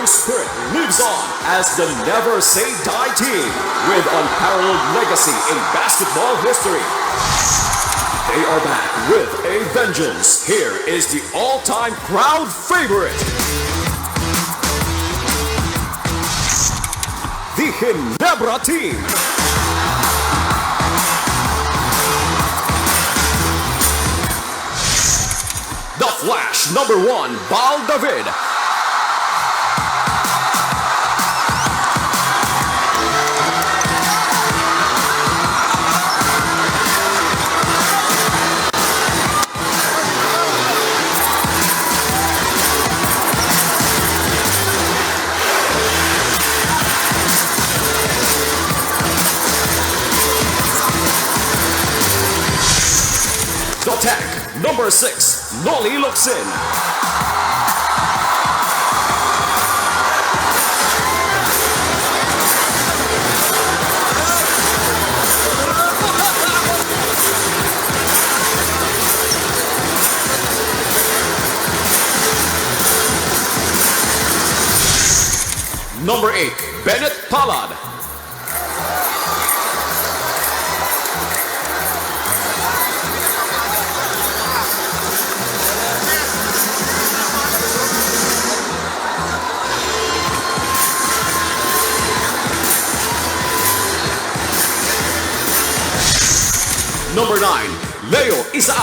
spirit lives on as the Never Say Die team with unparalleled legacy in basketball history. They are back with a vengeance. Here is the all-time crowd favorite, the Ginebra team. The Flash #1, Bal David. The Tank #6, Noli Locsin. #8, Bennett Palad. #9, Leo Isaac.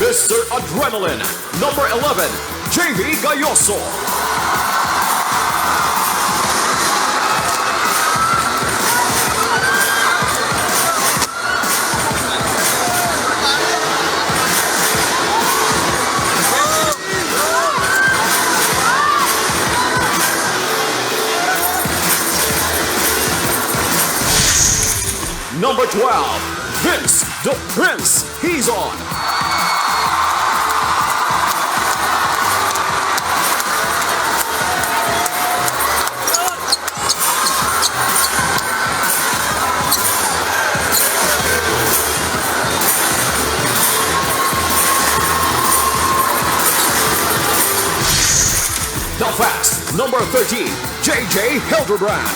Mr. Adrenaline, #11, JV Gayoso. #12, Vince the Prince, he's on. The Fast, #13, JJ Hildebrand.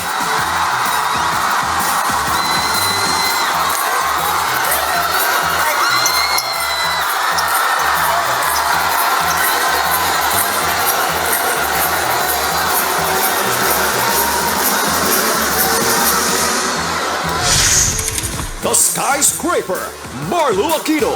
The Skyscraper, Marlo Aquino.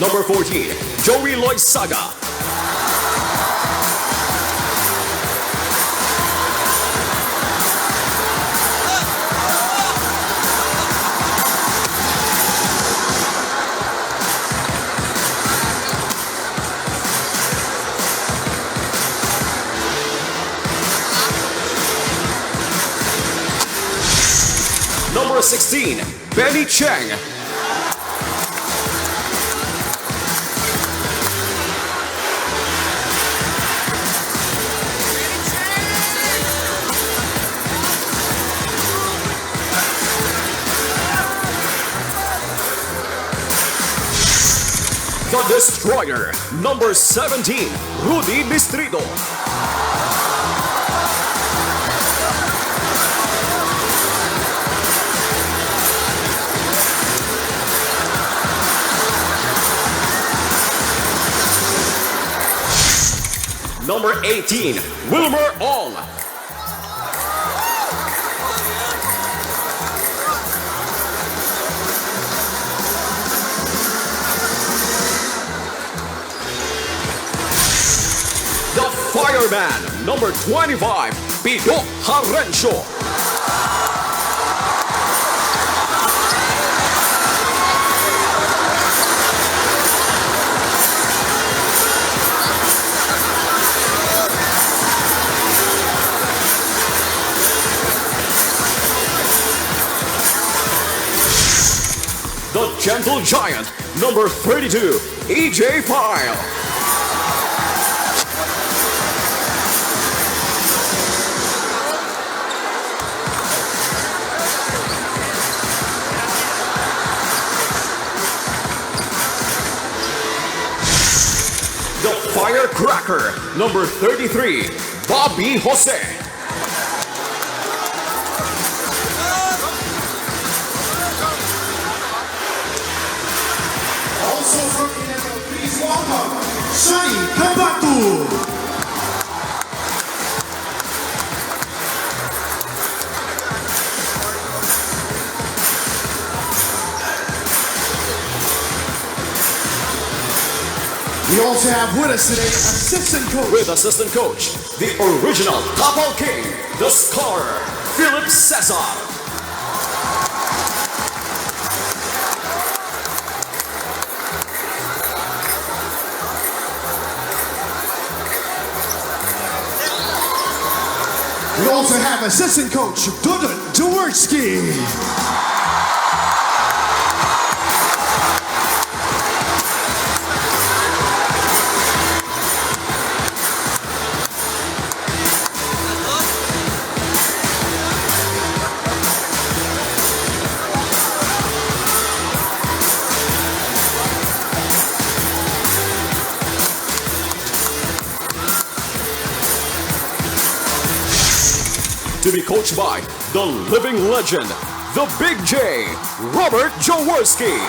#14, Joey Loizaga. #16, Benny Cheng. The Destroyer, #17, Rudy Bistrito. #18, Wilmer Ong. The Fireman, #25, Pido Harencio. gentle giant, number 32, EJ Pyle. The firecracker, number 33, Bobby Jose. Also from Ginebra, please welcome Shani Kabatu. We also have with us today assistant coach. With assistant coach, the original Tapal King, the scholar, Philip Cesar. We also have assistant coach Dudon Jaworski. To be coached by the living legend, the Big J, Robert Jaworski.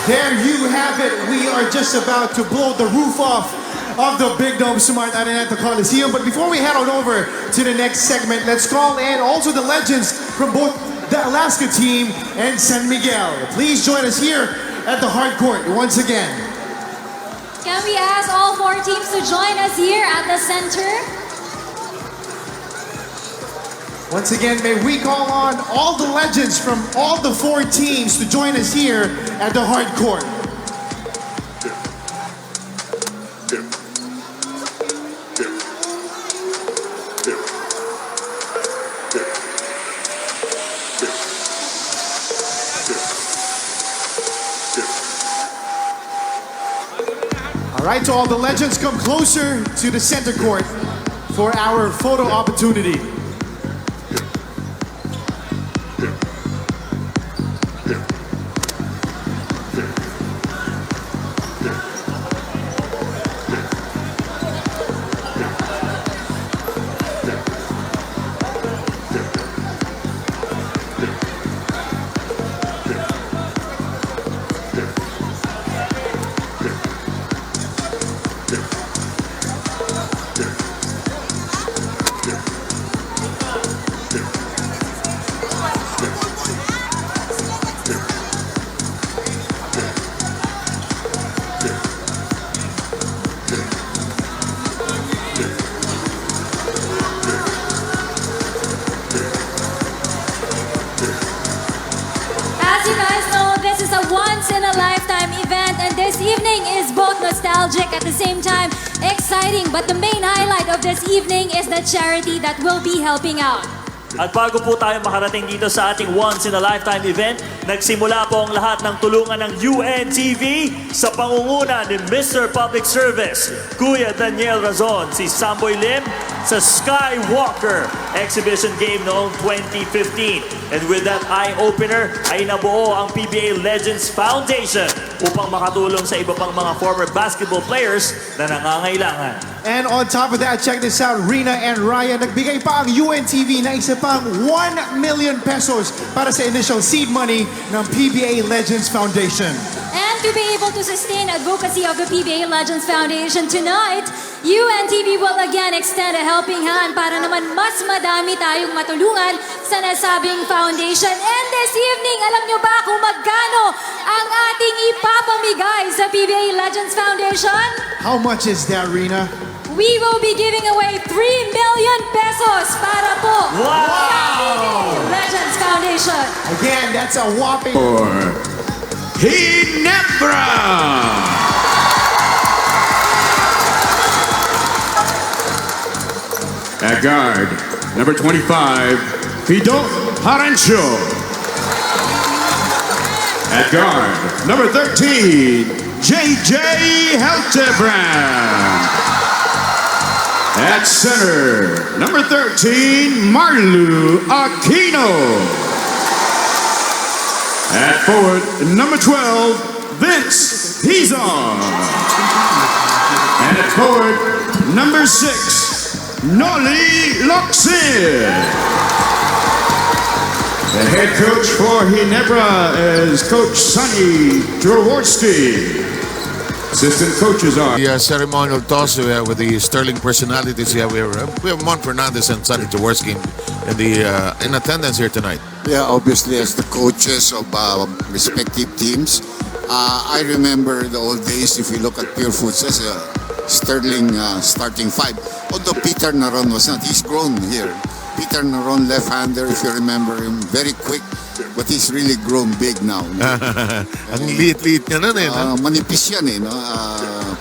There you have it. We are just about to blow the roof off of the Big Dome Smart Arena at the Coliseum. But before we head on over to the next segment, let's call in also the legends from both the Alaska team and San Miguel. Please join us here at the hard court once again. Can we ask all four teams to join us here at the center? Once again, may we call on all the legends from all the four teams to join us here at the hard court. All right, so all the legends come closer to the center court for our photo opportunity. This evening is both nostalgic at the same time exciting, but the main highlight of this evening is the charity that will be helping out. At bago po tayo makarating dito sa ating once-in-a-lifetime event, nagsimula po ang lahat ng tulungan ng UNTV sa pangunguna ni Mr. Public Service, Kuya Daniel Razon, si Samboy Lim sa Skywalker Exhibition Game noong 2015. And with that eye-opener ay nabuo ang PBA Legends Foundation upang makatulong sa iba pang mga former basketball players na nangangailangan. And on top of that, check this out, Rina and Ryan, nagbigay pa ang UNTV na isa pang 1 million pesos para sa initial seed money ng PBA Legends Foundation. And to be able to sustain advocacy of the PBA Legends Foundation tonight, UNTV will again extend a helping hand para naman mas madami tayong matulungan sa nasabing foundation. And this evening, alam nyo ba kung magkano ang ating ipapamigay sa PBA Legends Foundation? How much is that, Rina? We will be giving away 3 million pesos para po sa PBA Legends Foundation. Again, that's a whopping... Ginebra! At guard, number 25, Fido Harancho. At guard, number 13, JJ Heltebrand. At center, number 13, Marlu Aquino. At forward, number 12, Vince Hizon. And at forward, number 6, Noli Locsin. The head coach for Ginebra is Coach Sonny Jaworski. Assistant coaches are The ceremonial toss we have with the sterling personalities. We have Mon Fernandez and Sonny Jaworski in attendance here tonight. Yeah, obviously as the coaches of respective teams. I remember the old days, if you look at Pure Foods as a sterling starting five. Although Peter Naron was not, he's grown here. Peter Naron, left-hander, if you remember him, very quick. But he's really grown big now. No? Ang liit-liit niya nun eh. No? Manipis yan eh. No?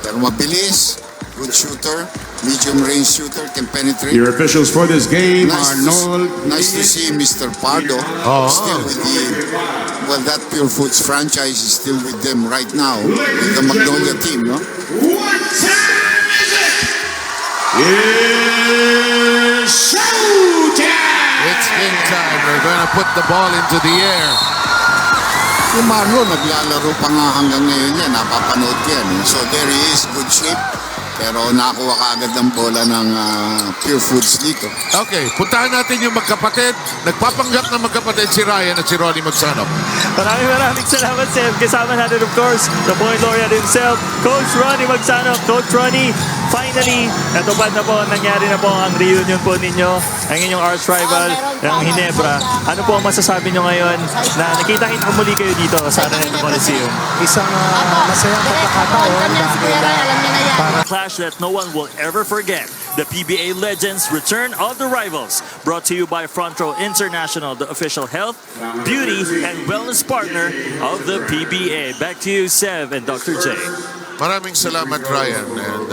Pero mabilis, good shooter, medium range shooter, can penetrate. your officials for this game are Noli. Nice to see Mr. Pardo still with that Pure Foods franchise is still with them right now with the Magnolia team, no? What time is it? It's showtime! It's game time. We're going to put the ball into the air. Si Marlo naglalaro pa nga hanggang ngayon yan, napapanood ko yan. So there he is, good shape. Pero nakakuha ka agad ng bola ng Pure Foods dito. Okay, puntahan natin yung magkapatid. Nagpapanggap na magkapatid si Ryan at si Ronnie Magsanok. Maraming salamat, Seb. Kasama natin, of course, the point laureate himself, Coach Ronnie Magsanok. Coach Ronnie, finally, natupad na po, nangyari na po ang reunion po ninyo, ang inyong arch rival ng Ginebra. Ano po ang masasabi nyo ngayon na nakita-kita muli kayo dito sa Araneta Coliseum? Isang masayang pagkakataon dahil para Clash that no one will ever forget. The PBA Legends Return of the Rivals. Brought to you by Front Row International, the official health, beauty, and wellness partner of the PBA. Back to you, Sev and Dr. J. Maraming salamat, Ryan. And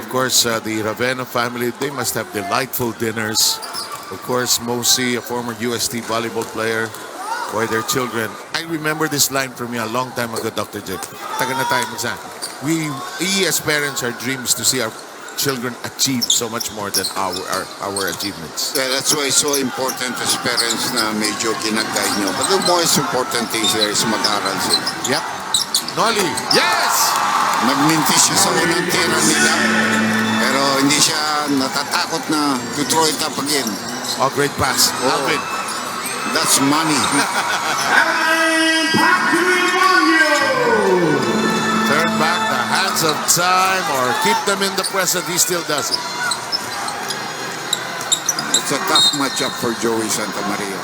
of course, the Ravenna family, they must have delightful dinners. Of course, Mosi, a former UST volleyball player, for their children. I remember this line from you a long time ago, Dr. J. Taga na tayo minsan. We as parents, our dream is to see our children achieve so much more than our achievements. Yeah, that's why it's so important as parents na medyo ginag-guide nyo. But the most important thing there is mag-aral sila. Yep. Noli, yes! Nagmintis siya sa unang tira nila. Pero hindi siya natatakot na to throw it up again. Oh, great pass. Alvin. That's money. Turn back the hands of time or keep them in the present. He still does it. It's a tough matchup for Joey Santamaria.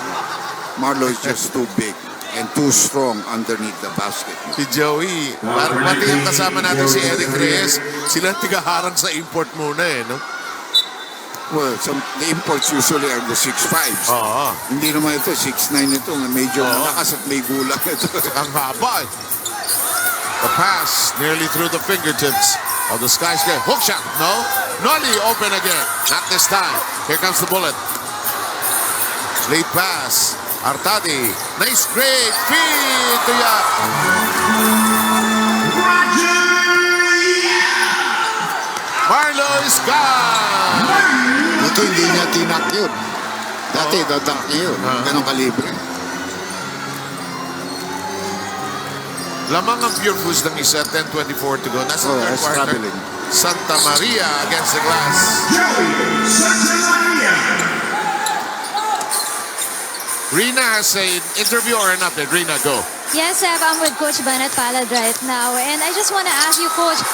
Marlo is just too big and too strong underneath the basket. Si Joey, pati yung kasama natin si Eric Reyes, sila tigaharang sa import muna eh, no? Well, the imports usually are the 6'5". Hindi naman ito, 6'9" ito, na medyo malakas at may gulang ito. Ang haba. The pass nearly through the fingertips of the skyscraper. Hook shot, no? Noli open again. Not this time. Here comes the bullet. Late pass. Artadi. Nice great feed to Yap. Marlo is gone. Ito hindi niya tinak yun. Dati, tatak niya yun. Ganong kalibre. Lamang ang Pure Foods ng isa, 10:24 to go. Nasa third that's quarter. traveling. Santa Maria against the glass. Rina has an interview or an update. Rina, go. Yes, Seb, I'm with Coach Banat Palad right now. And I just want to ask you, Coach,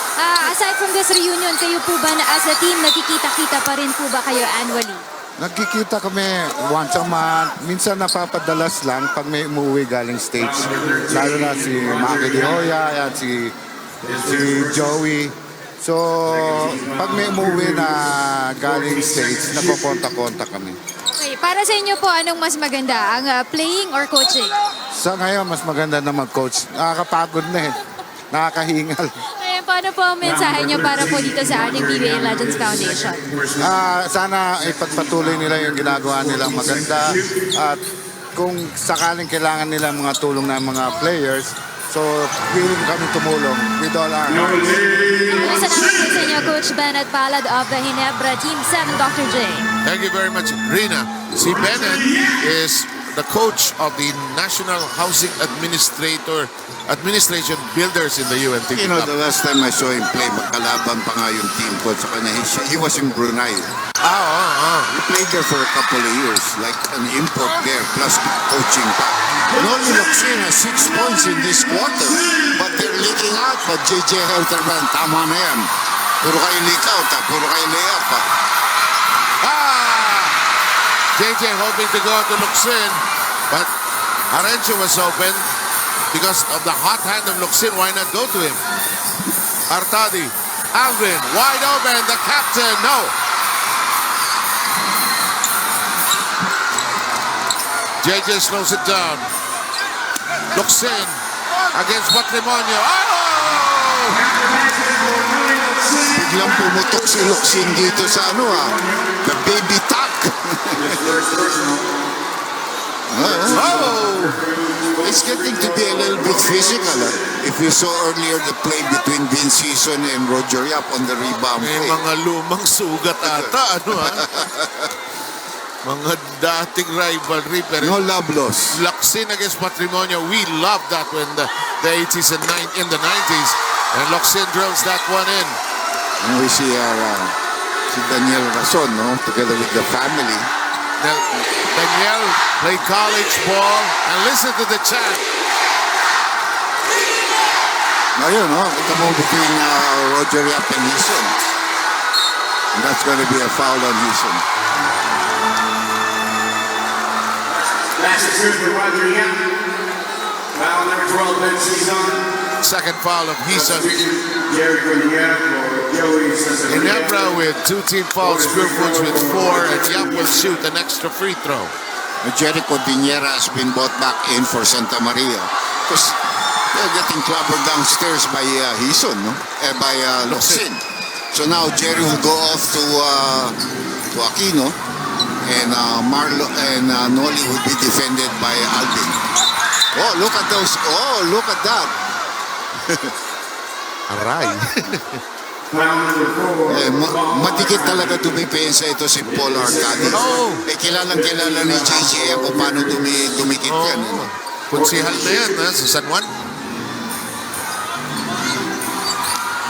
aside from this reunion, kayo po ba as a team, nagkikita-kita pa rin po ba kayo annually? Nagkikita kami once a month. Minsan napapadalas lang pag may umuwi galing stage. Lalo na si Maki Di Hoya, yan, si Joey. So, pag may umuwi na galing stage, nagpo-konta-konta kami. Okay, para sa inyo po, anong mas maganda? Ang playing or coaching? Sa ngayon, mas maganda na mag-coach. Nakakapagod na eh. Nakakahingal. Ngayon, paano po ang mensahe niyo para po dito sa ating PBA Legends Foundation? Sana ipagpatuloy nila yung ginagawa nilang maganda. At kung sakaling kailangan nila mga tulong ng mga players, so willing kami tumulong with all our hearts. Salamat po sa inyo, Coach Bennett Palad of the Ginebra Team 7, Dr. J. Thank you very much, Rina. Si Bennett is the coach of the National Housing Administration Builders in the UNTV You know, Club. the last time I saw him play, magkalaban pa nga yung team ko sa kanya. He was in Brunei. He played there for a couple of years, like an import there, plus coaching pa. Noli Locsin has 6 points in this quarter, but they're leaking out. But JJ Helterman, tama na yan. Puro kayo leak out, puro kayo layup. JJ hoping to go to Locsin, but Arencio was open because of the hot hand of Locsin. Why not go to him? Artadi, Alvin, wide open, the captain, no. JJ slows it down. Locsin against Patrimonio. Oh! Biglang pumutok si Locsin dito sa the baby tack. It's getting to be a little bit physical. If you saw earlier the play between Vince Season and Roger Yap on the rebound May play. mga lumang sugat ata, Mga dating rivalry. Pero No love lost. Locsin against Patrimonio, we loved that when the 80s and in the 90s. And Locsin drills that one in. And we see si Daniel Rason, together with the family. Daniel played college ball. And listen to the chant. Ngayon, ito mo between Roger Yap and Hison. And that's going to be a foul on Hison. That's a two for Roger Yap. Foul number 12, Ben Season. Second foul of Hison. Jerry Ginebra or Joey Ginebra with 2 team fouls, Pure Foods with 4, and Yap will shoot an extra free throw. Jericho Dinera has been brought back in for Santa Maria because they're getting clobbered downstairs by Hison, by Locsin. So now Jerry will go off to Aquino, and Marlo and Noli will be defended by Alvin. Oh, look at those! Oh, look at that! Aray. Madikit talaga dumipensa ito si Paul Arcadi. Kilalang kilala ni JJ kung paano dumikit yan. Kunsihal na yan, sa San Juan.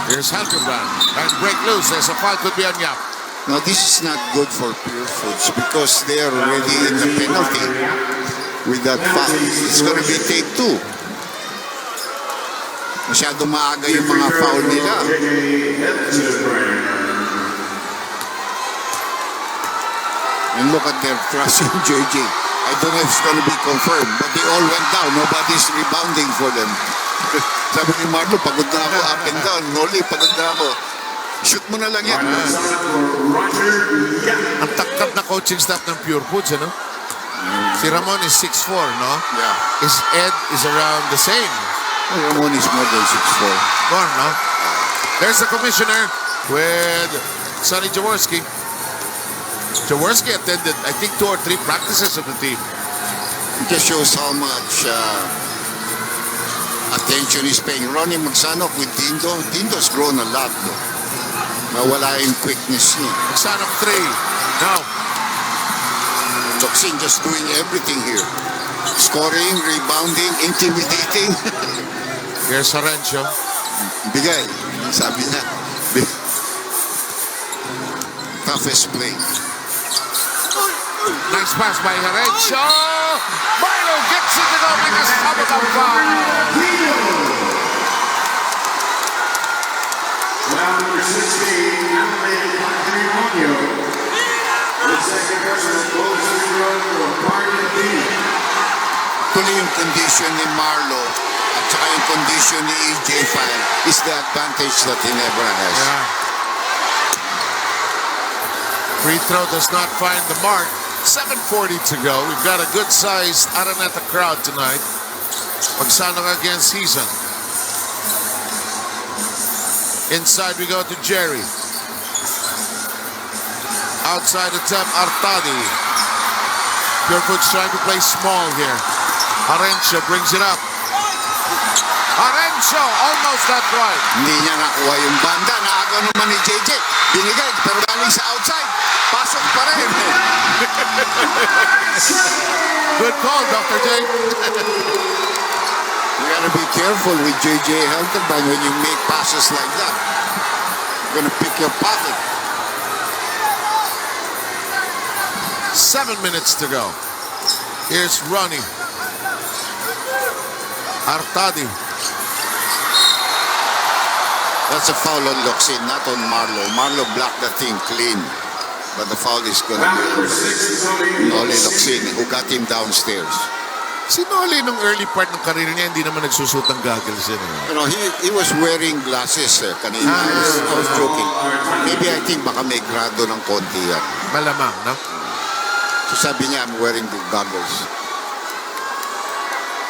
Here's Halkenbrand. And break loose. There's a foul, could be on Yap. Now, this is not good for Pure Foods because they are already in the penalty with that foul. It's going to be take 2. Masyado maaga yung mga foul nila. And look at their thrust in JJ. I don't know if it's going to be confirmed, but they all went down. Nobody's rebounding for them. Sabi ni Marlo, pagod na ako, up and down. Noli, pagod na ako. Shoot mo na lang yan. Ang taktab na coaching staff ng Pure Foods, Si Ramon is 6'4", no? Yeah. His Ed is around the same. Ramon is more than 6'4". More, no? There's the commissioner with Sonny Jaworski. Jaworski attended, I think, 2 or 3 practices of the team. It just shows how much attention he's paying. Ronnie Magsanok with Dindo. Dindo's grown a lot, though. Nawala yung quickness niya. Magsanok 3. No. Locsin just doing everything here. Scoring, rebounding, intimidating. Here's Harencio. Bigay. Sabi niya. Toughest play. Nice pass by Harencio. Milo gets it to go because of the foul. Round number 16, nominated Patrimonio. The second personal goes to the road for Party B. Tuloy yung condition ni Marlo at saka yung condition ni EJ File is the advantage that Ginebra has. Yeah. Free throw does not find the mark. 7:40 to go. We've got a good-sized Araneta crowd tonight. Magsanok against Hizon. Inside we go to Jerry. Outside attempt, Artadi. Purefoot's trying to play small here. Harencio brings it up. Harencio almost got right. Hindi niya nakuha yung banda. Naagaw naman ni JJ. Binigay, pero galing sa outside. Pasok pa rin. Good call, Dr. J. You gotta be careful with JJ Helterbrand when you make passes like that. You're gonna pick your pocket. 7 minutes to go. Here's Ronnie. Artadi. That's a foul on Locsin, not on Marlo. Marlo blocked the thing clean. But the foul is gonna Round be number 6 Noli Locsin, who got him downstairs. Si Noli nung early part ng career niya, hindi naman nagsusot ng goggles yun. You know, he was wearing glasses kanina. I was joking. Maybe I think baka may grado ng konti yan. Malamang, no? So sabi niya, I'm wearing the goggles.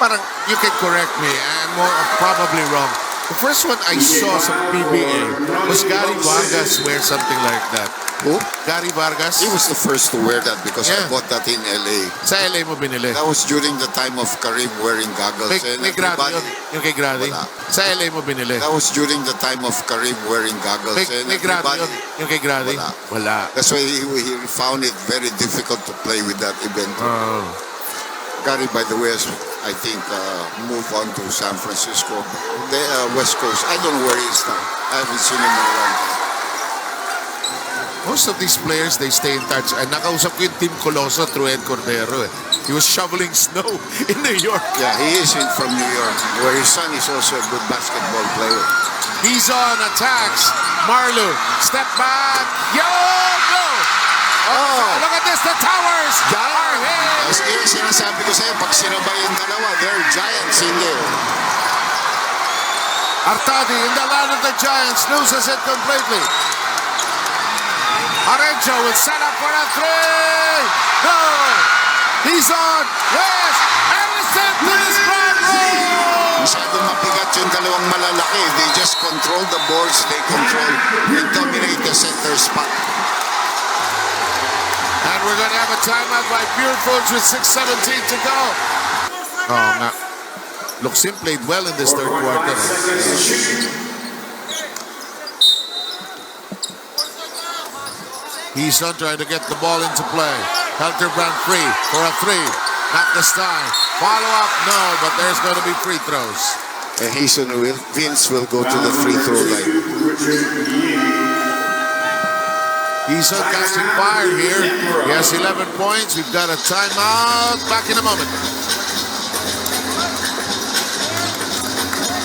Parang, you can correct me. I'm probably wrong. The first one I saw sa PBA was Gary Vargas wear something like that. Who? Gary Vargas? He was the first to wear that because I Yeah. bought that in LA. Sa LA mo binili. That was during the time of Karim wearing goggles. May grado yun. Yung kay Grady. Wala. Sa LA mo binili. That was during the time of Karim wearing goggles. May grado yun. Yung kay Grady. Wala. Wala. That's why he found it very difficult to play with that event. Oh. Gary, by the way, I think moved on to San Francisco, the West Coast. I don't know where he is now. I haven't seen him in a long time. Most of these players, they stay in touch. And nakausap ko yung Team Coloso through Ed Cordero. He was shoveling snow in New York. Yeah, he is from New York, where his son is also a good basketball player. He's on attacks. Marlo, step back. Yo, no! Oh, look at this, the towers are hit. As sinasabi ko sa'yo, pag sinabay yung dalawa, they're giants in there. Artadi in the land of the Giants loses it completely. Harencio will set up for a 3. No! He's on. Yes! Harrison to the strong roll! Masyadong mabigat yung dalawang malalaki. They just control the boards. They dominate the center spot. And we're going to have a timeout by Purefoods with 6:17 to go. Oh, nga. Locsin played well in this third quarter. He's on trying to get the ball into play. Helterbrand free for a 3. Not this time. Follow up, no, but there's going to be free throws. And Vince will go to the free throw line. He's on catching fire here. He has 11 points. We've got a timeout. Back in a moment.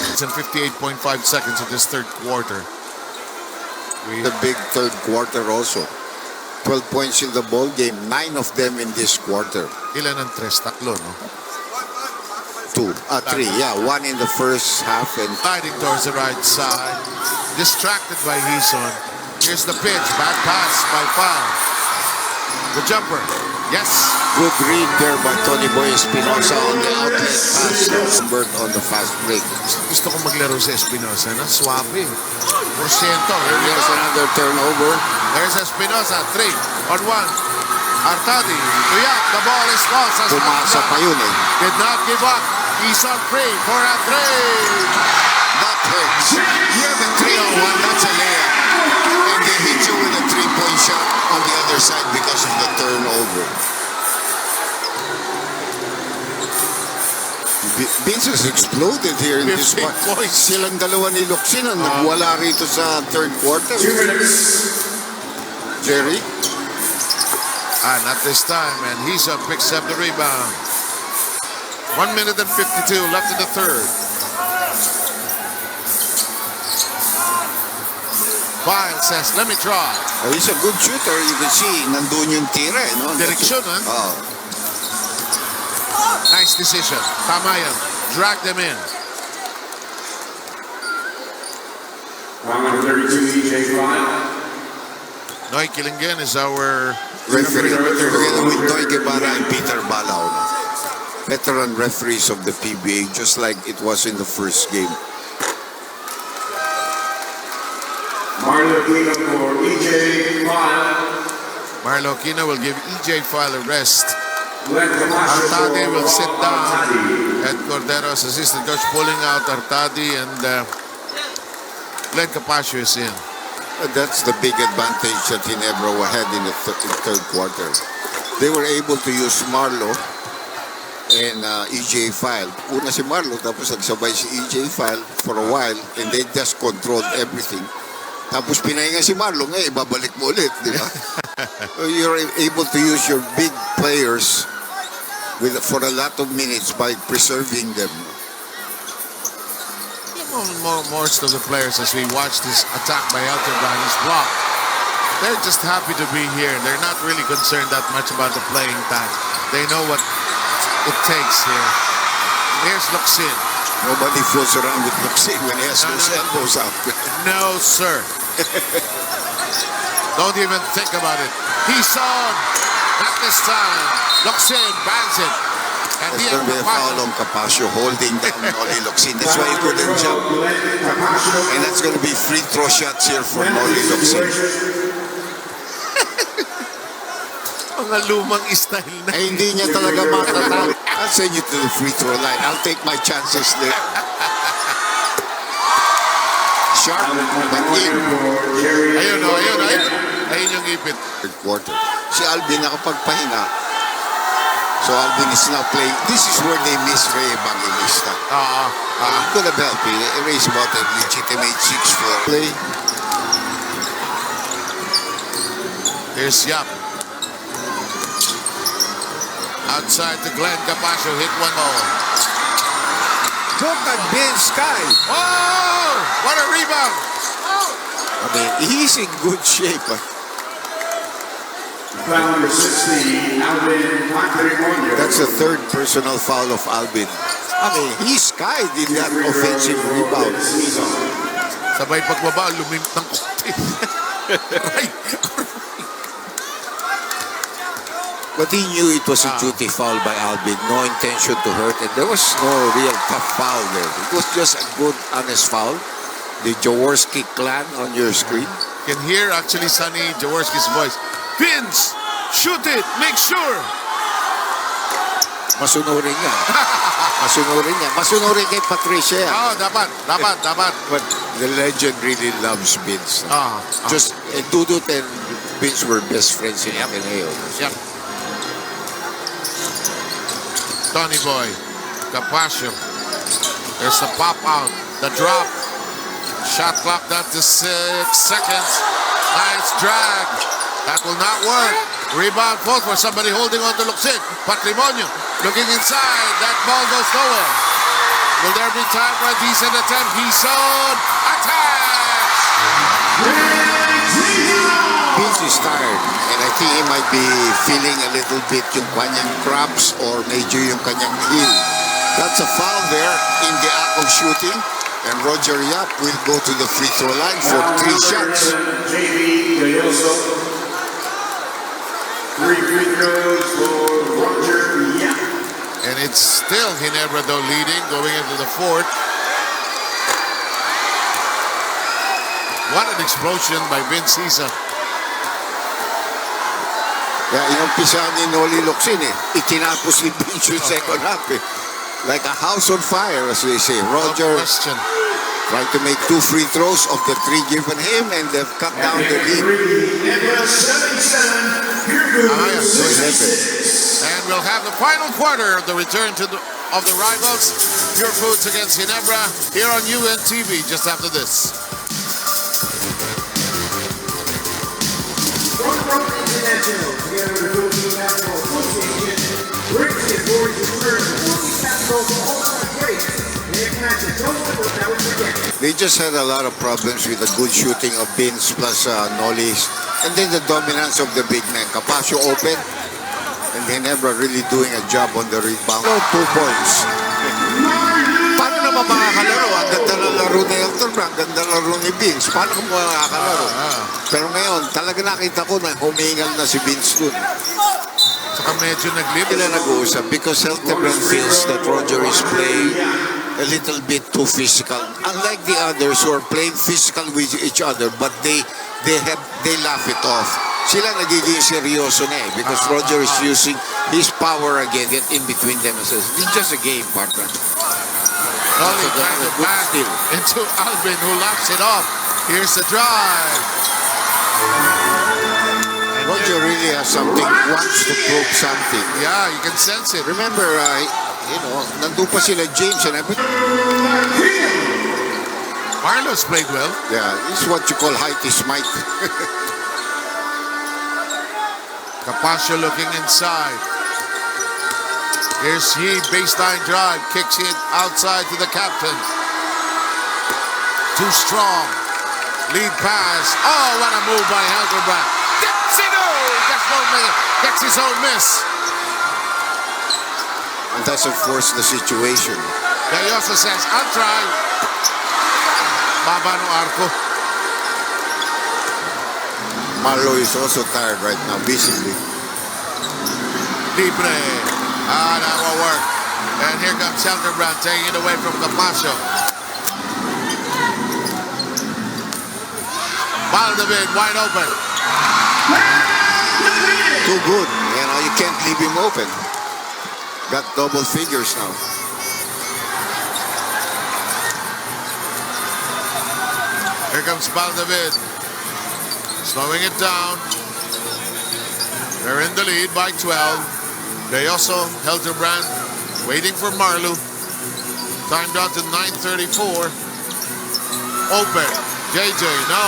It's in 58.5 seconds of this third quarter. The big third quarter also. 12 points in the ball game, 9 of them in this quarter. Ilan ang tres? Tatlo, no? 3, yeah. 1 in the first half and Sliding towards the right side. Distracted by Hizon. Here's the pitch. Bad pass by Foul. The jumper. Yes. Good read there by Tony Boy Espinosa on the outlet pass. Convert on the fast break. Gusto ko maglaro sa Espinosa, na swabe. Porsyento. Here's another turnover. There's Espinosa, 3 on 1. Artadi, Tuyat, the ball is lost. Pumasa pa yun eh. Did not give up. He's on 3 for a 3. That hurts. You have a 3-on-1, that's a layup. And they hit you with a 3-point shot on the other side because of the turnover. Vince has exploded here in this 15 one. points. Silang dalawa ni Locsin ang nagwala rito sa third quarter. 2 minutes. Jerry? Not this time, and Hisa picks up the rebound. 1 minute and 52 left in the third. Vile says, let me try. Oh, he's a good shooter. You can see, nandun yung tira. Eh, no? Direksyon, ha? Oh. Nice decision. Tama yan. Drag them in. Round number 32, EJ Vile. Noy Kilingen is our Referee. Together with Noy Guevara and Peter Balao. Veteran referees of the PBA, just like it was in the first game. Marlo Aquino for EJ Vile. Marlo Aquino will give EJ File a rest. Glenn Camacho Artadi will sit down. Artadi. Ed Cordero's assistant coach pulling out Artadi, and Glenn Capaccio is in. That's the big advantage that Ginebra had in the third quarter. They were able to use Marlo and EJ File. Una si Marlo, tapos nagsabay si EJ File for a while, and they just controlled everything. Tapos pinahinga si Marlo, ngayon ibabalik mo ulit, di ba? So you're able to use your big players for a lot of minutes by preserving them. Most of the players, as we watch this attack by Alcantara, his block, they're just happy to be here. They're not really concerned that much about the playing time. They know what it takes here. Here's Locsin. Nobody fools around with Locsin when he has those elbows out. No, sir. Don't even think about it. He's on. Not this time. Locsin bangs it. And There's going to be a foul on Capaccio holding down Noli Locsin. That's why he couldn't jump. And that's going to be free throw shots here for Noli Locsin. Mga lumang style na. Ay, hindi niya talaga matatalo. I'll send you to the free throw line. I'll take my chances there. Sharp, but in. Ayun. Ayun yung ipit. Third quarter. Si Alvin nakapagpahinga. So Alvin is now playing. This is where they miss Ray Evangelista. Could have helped me. Ray's about a legitimate 6'4" play. Here's Yap. Outside to Glenn Capaccio. Hit one ball. Look at Ben Sky. Oh! What a rebound! I mean, he's in good shape. Foul number 16, Alvin Patrimonio. That's the third personal foul of Alvin. I mean, he skied in that offensive rebound. Sabay pagbaba, lumimp ng konti. But he knew it was a duty foul by Alvin. No intention to hurt. And there was no real tough foul there. It was just a good, honest foul. The Jaworski clan on your screen. You can hear actually Sonny Jaworski's voice. Vince, shoot it, make sure. Masunurin niya. Masunurin kay Patricia. Dapat. But the legend really loves Vince. Just Dudut and Vince were best friends in Ateneo. Yep. Tony Boy, Capaccio. There's the pop out, the drop. Shot clock down to 6 seconds. Nice drag. That will not work. Rebound falls for somebody holding on to Locsin. Patrimonio looking inside. That ball goes nowhere. Will there be time for a decent attempt? He's on. Attack! Vince is tired. And I think he might be feeling a little bit yung kanyang cramps or medyo yung kanyang heel. That's a foul there in the act of shooting. And Roger Yap will go to the free throw line for 3 shots. 3 free throws for Roger. Yeah. And it's still Ginebra though leading going into the fourth. What an explosion by Vince Isa. Yeah, inumpisahan ni Noli Locsin eh. Itinapos ni Vince yung second half eh. Like a house on fire, as they say. Roger No question. trying to make 2 free throws of the 3 given him, and they've cut down the lead. Ginebra 77. Here goes So 11. And we'll have the final quarter of the return of the rivals. Pure Foods against Ginebra here on UNTV just after this. Front row international, together with the Philippine Basketball Association, brings his glory to return to Philippine basketball's all-time greats. And it matches no one will never forget. They just had a lot of problems with the good shooting of Vince plus Noli's. And then the dominance of the big man. Capascio open. And Ginebra really doing a job on the rebound. 2 points. Paano naman makakalaro? Ang ganda ng laro ni Elton Brown, ang ganda ng laro ni Vince. Paano ka makakalaro? Pero ngayon, talaga nakita ko na humingal na si Vince dun. Saka medyo nag-lip. Sila nag-uusap because Elton Brown feels that Roger is playing a little bit too physical. Unlike the others who are playing physical with each other, but they laugh it off. Sila nagiging seryoso na eh because Roger is using his power again in between them and says, it's just a game, partner. Noli trying to back into Albin who laps it off. Here's the drive. And Roger really has something, wants to prove something. yeah, you can sense it. Remember, nandun pa sila James and everything. Marlos played well. Yeah, this is what you call height is might. Capascio looking inside. Here's he, baseline drive, kicks it outside to the captain. Too strong. Lead pass. Oh, what a move by Helderbrand. Gets his own miss. And doesn't force the situation. He also says, I'll try. Baba no arco. Marlo is also tired right now, visibly. Libre. That will work. And here comes Helderbrand taking it away from Capascio. Valdavid wide open. Too good. You can't leave him open. Got double figures now. Here comes Valdavid. Slowing it down. They're in the lead by 12. They also Helderbrand waiting for Marlu. Time down to 9:34. Open. JJ, no.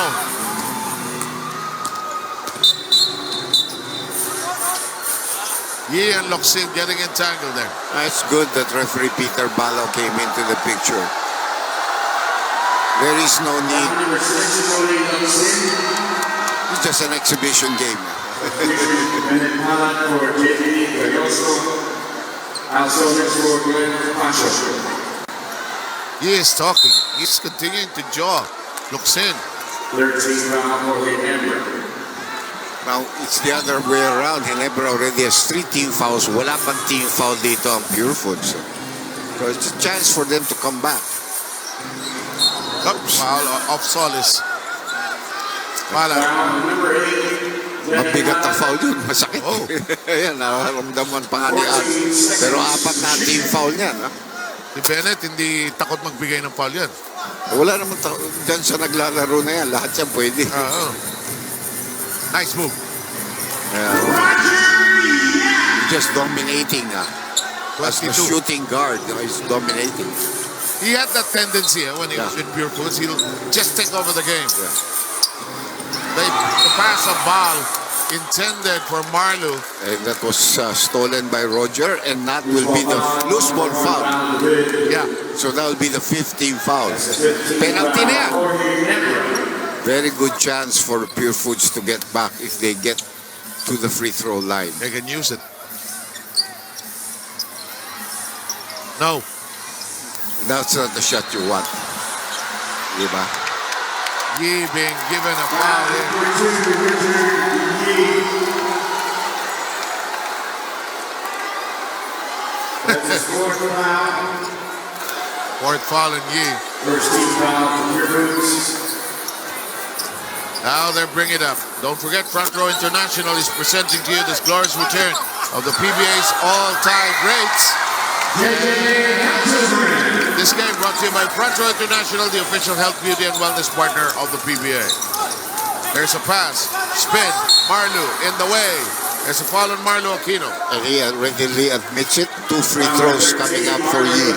Yi and Locsin getting entangled there. It's good that referee Peter Balo came into the picture. There is no need. Number 6, Noli Locsin. It's just an exhibition game. And then Palat for JP Gayoso. Also next for Glenn Capascio. He is talking. He's continuing to jaw Locsin. 13 foul for Ginebra. Now, it's the other way around. Ginebra already has 3 team fouls. Wala pang team foul dito ang Pure Foods. So it's a chance for them to come back. Foul of Solis. Pala. Number 8. Mabigat ang foul yun. Masakit. Oh. Ayan, nararamdaman pa nga ni Ad. Pero 4 na team foul niyan. Ha? Si Bennett hindi takot magbigay ng foul yan. Wala naman dyan sa naglalaro na yan. Lahat yan pwede. Nice move. Just dominating. As a 22. shooting guard, he's dominating. He had that tendency when he was in Pure Foods. He'll just take over the game. The pass of ball intended for Marlu. And that was stolen by Roger, and that will be the loose ball foul. Yeah. So that will be the 15th foul. Penalty na yan. Very good chance for Pure Foods to get back if they get to the free throw line. They can use it. No. That's not the shot you want. Diba? Yi being given a foul here. Fourth foul. Fourth foul on Yi. First team foul from your boots. Now they're bringing it up. Don't forget, Front Row International is presenting to you this glorious return of the PBA's all-time greats. This game brought to you by Front Row International, the official health, beauty, and wellness partner of the PBA. There's a pass, spin, Marlu in the way. There's a foul on Marlu Aquino. And he readily admits it. 2 free throws coming up for Yi.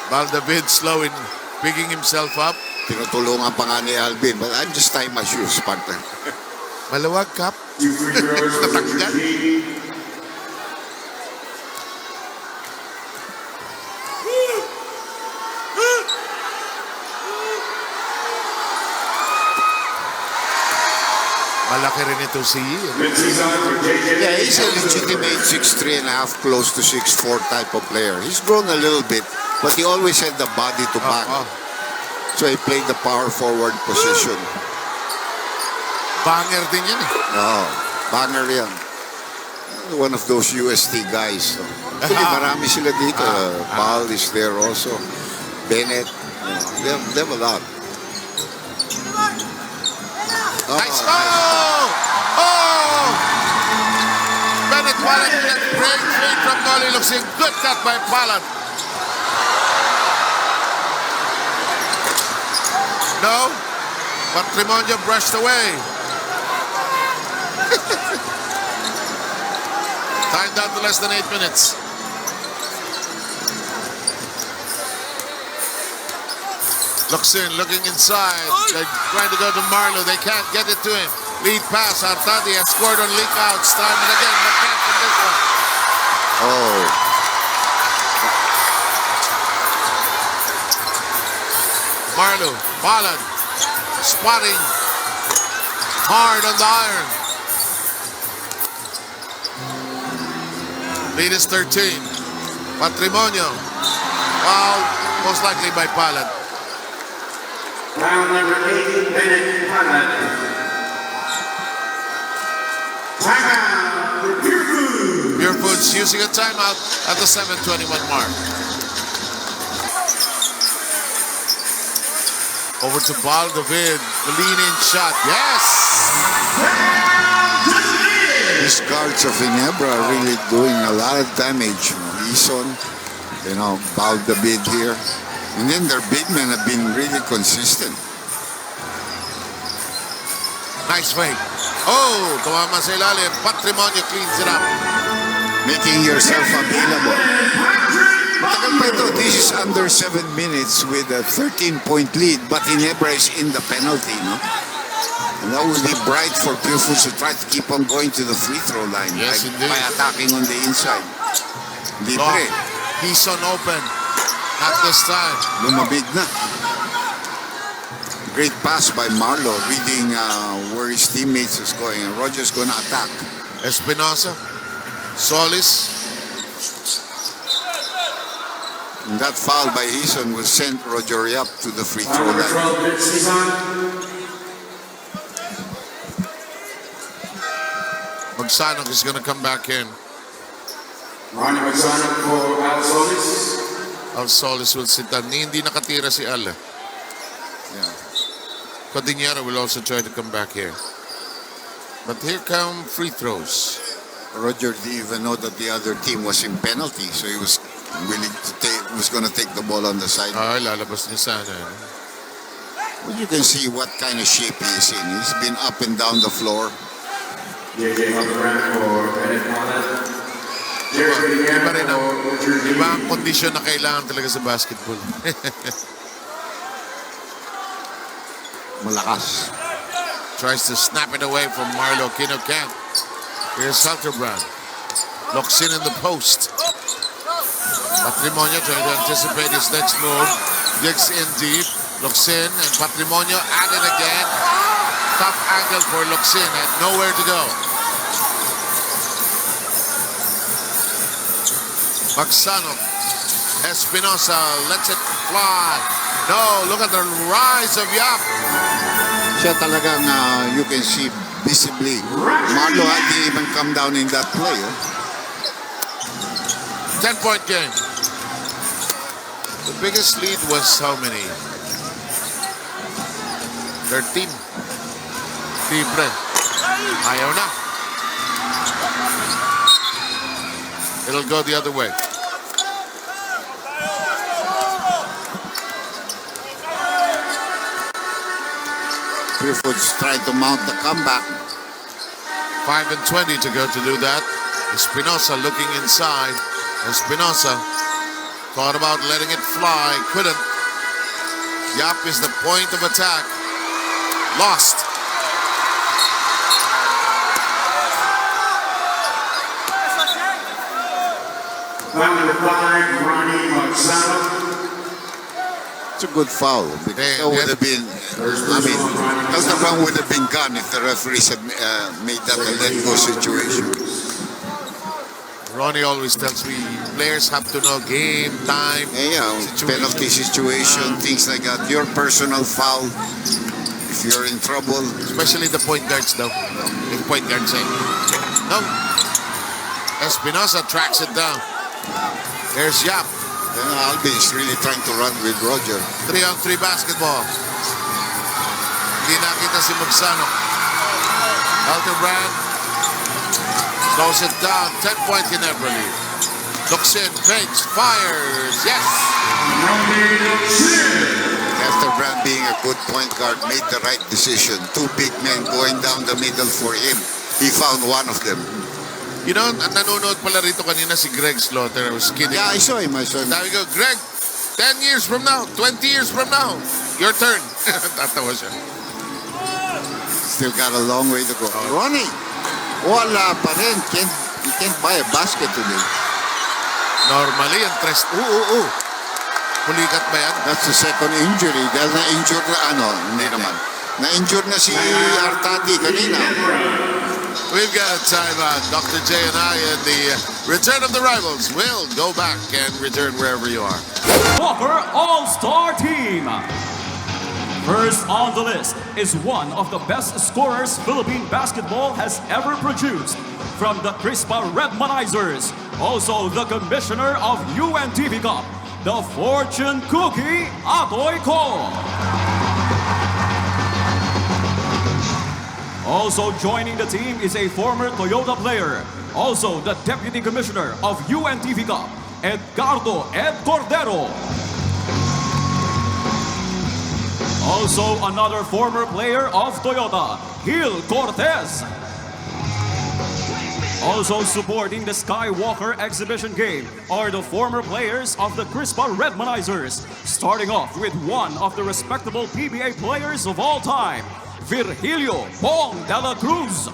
Valdavid slow in picking himself up. Tinutulungan pa nga ni Alvin, but I'm just tying my shoes, partner. Maluwag, Kap. Two free throws for Tatanggal. your team. Malaki rin ito si Yi. Yeah, he's a legitimate 6'3 and a half, close to 6'4 type of player. He's grown a little bit, but he always had the body to back. So he played the power forward position. Banger din yan eh. Oh, banger yan. One of those UST guys. So. Actually, marami sila dito. Paul is there also. Bennett. They have a lot. Nice. Oh! Bennett Wallet great fade from Noli Locsin. Good cut by Palat. No, but Trimonio brushed away. Time down to less than 8 minutes. Locsin looking inside. They're trying to go to Marlo. They can't get it to him. Lead pass. Artadi has scored on leak outs. Time and again, but can't from this one. Oh. Marlo, Balan, spotting hard on the iron. Lead is 13. Patrimonio. Foul, most likely by Palan. Foul number 8, Bennett Palat. Timeout for Pure Foods. Pure Foods using a timeout at the 7:21 mark. Over to Baldavid, the lean-in shot. Yes! These guards of Ginebra are really doing a lot of damage. Ison, Baldavid here. And then their big men have been really consistent. Nice fake. Oh, tumama sa ilalim. Patrimonio cleans it up. Making yourself available. Matagal pa ito. This is under 7 minutes with a 13-point lead, but Ginebra is in the penalty, no? And that would be bright for Pure Foods to try to keep on going to the free throw line. Yes, indeed. By attacking on the inside. Libre. He's on open. Not this time. Lumabig na. Great pass by Marlo, reading where his teammates is going. And Roger's going to attack. Espinosa. Solis. And that foul by Eason will send Roger up to the free throw line. Magsanok is going to come back in. Ronnie Magsanok for Al Solis. Al Solis will sit down. Hindi nakatira si Al. Yeah. Codinero will also try to come back here. But here come free throws. Roger didn't even know that the other team was in penalty, so he was willing to take, was going to take the ball on the side. Lalabas niya sana. Well, you can see what kind of shape he is in. He's been up and down the floor. Iba rin ang, iba ang kondisyon na kailangan talaga sa basketball. Malakas. Tries to snap it away from Marlo Aquino Camp. Here's Salterbrand. Locsin in the post. Patrimonio trying to anticipate his next move. Digs in deep. Locsin and Patrimonio at it again. Tough angle for Locsin and nowhere to go. Magsanok. Espinosa lets it fly. No, look at the rise of Yap. Siya talagang, you can see visibly. Marlo didn't even come down in that play. 10-point game. The biggest lead was how many? 13. Libre. Ayaw na. It'll go the other way. Purefoods tried to mount the comeback. 5 and 20 to go to do that. Espinosa looking inside. Espinosa thought about letting it fly. Couldn't. Yap is the point of attack. Lost. Foul number 5, Ronnie Locsin. It's a good foul because that would have been, the run would have been gone if the referees had made that a let-go situation. Ronnie always tells me players have to know game, time, Penalty situation, things like that. Your personal foul, if you're in trouble. Especially the point guards though. If point guards say, no. Espinosa tracks it down. There's Yap. Alvin is really trying to run with Roger. 3-on-3 basketball. Hindi nakita si Magsano. Altenbrand slows it down. 10-point Ginebra lead. Locsin fakes, fires. Yes! Altenbrand, being a good point guard, made the right decision. Two big men going down the middle for him. He found one of them. You know, nanonood pala rito kanina si Greg Slaughter. I was kidding. Yeah, I saw him. Sabi ko, Greg, 10 years from now, 20 years from now, your turn. Tatawa siya. Still got a long way to go. Ronnie, wala pa rin. You can't buy a basket today. Normally, ang tres... Pulikat ba yan? That's the second injury. Dahil na-injure na, hindi naman. Na-injure na si Artadi kanina. We've got a timeout. Dr. J and I and the return of the rivals will go back and return wherever you are. Walker All-Star Team. First on the list is one of the best scorers Philippine basketball has ever produced. From the Crispa Redmanizers, also the commissioner of UNTV Cup, the fortune cookie, Atoy Ko. Also joining the team is a former Toyota player, also the Deputy Commissioner of UNTV Cup, Edgardo Ed Cordero. Also another former player of Toyota, Gil Cortez. Also supporting the Skywalker exhibition game are the former players of the Crispa Redmanizers, starting off with one of the respectable PBA players of all time, Virgilio Bong de la Cruz.